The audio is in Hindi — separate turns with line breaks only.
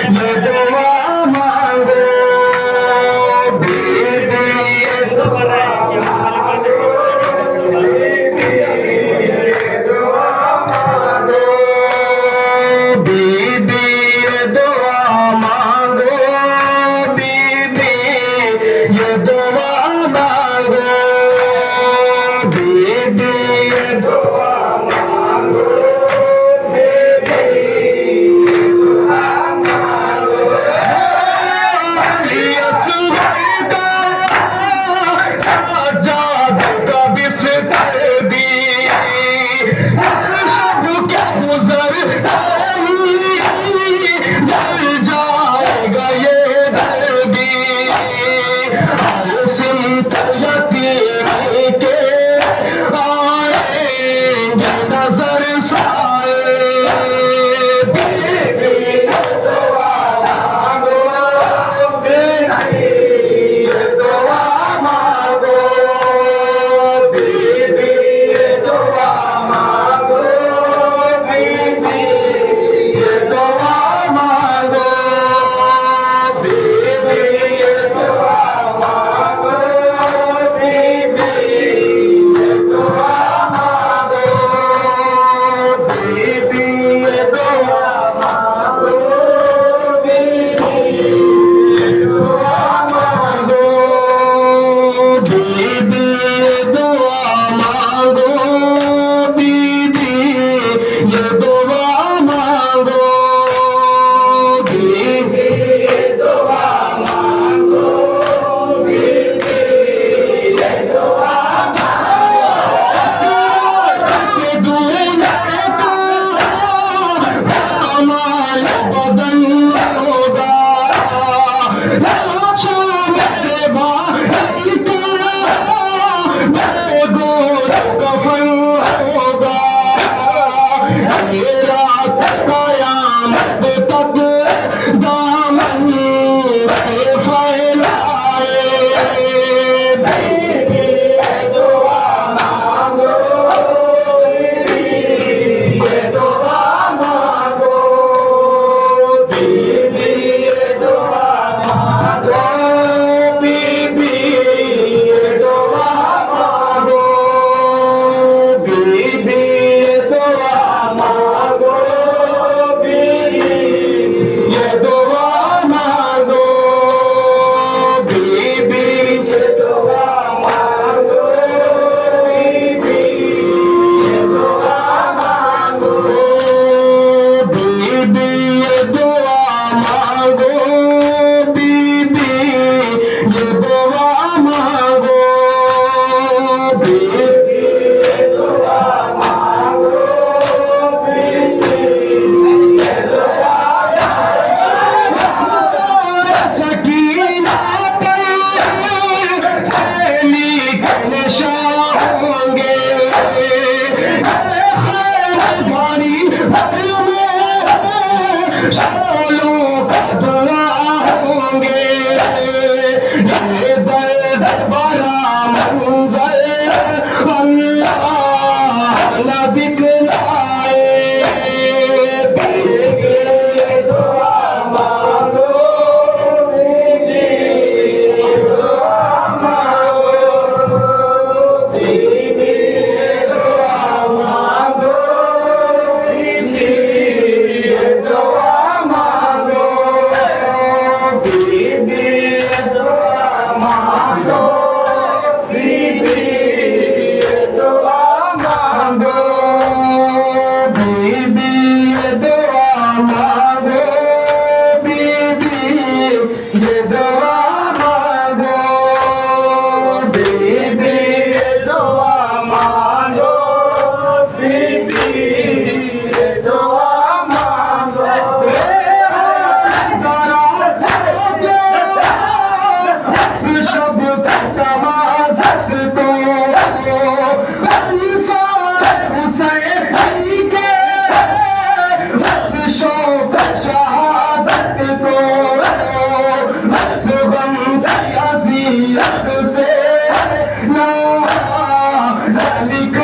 ये दुआ मांगो बीबी ये दुआ मांगो बीबी ये दुआ मांगो बीबी ये दुआ मांगो बीबी ये दुआ मांगो बीबी ये दुआ मांगो आजाद का बिस्तर भी इस शब के गुजर जल जाएगा ये दर भी हर सिमत यतीमी के आएंगे नजर साए बीबी ये दुआ मांगो बीबी ये दुआ मांगो बीबी ये दुआ मांगो बीबी ये दुआ मांगो बीबी ये दुआ मांगो बीबी ये दुआ मांगो बीबी ये दुआ मांगो बीबी ये दुआ मांगो बीबी ये दुआ मांगो बीबी ये दुआ मांगो बीबी ये दुआ मांगो बीबी ये दुआ मांगो कि दूल्हे को हमारे बदन होगा नाचो मेरे भाई का मेरे गोर कफन होगा ये रात कयामत तक दामन फैलाए बीबी ये दुआ मांगो बीबी ये दुआ मांगो बीबी ये दुआ मांगो बीबी ये दुआ मांगो बीबी ये दुआ मांगो बीबी ये दुआ मांगो बीबी ये दुआ मांगो बीबी ये दुआ मांगो बीबी ये दुआ मांगो बीबी ये दुआ मांगो बीबी ये दुआ मांगो बीबी ये दुआ हुजूर सकीना पर सैली के निशान होंगे खैर भारी भर में शोलों का दुआ होंगे ये दर्द भरा मंजर अल्लाह न दिखलाए बीबी ये दुआ मांगो बीबी ये दुआ मांगो बीबी ये दुआ मांगो बीबी ये दुआ मांगो बीबी ये दुआ मांगो बीबी ये दुआ मांगो बीबी ये दुआ मांगो बीबी ये दुआ मांगो बीबी ये दुआ मांगो बीबी ये दुआ मांगो जरा सोचो शब तमाज़त को हुसैन के शोक शहादत को गम की अज़ियत से ना निकल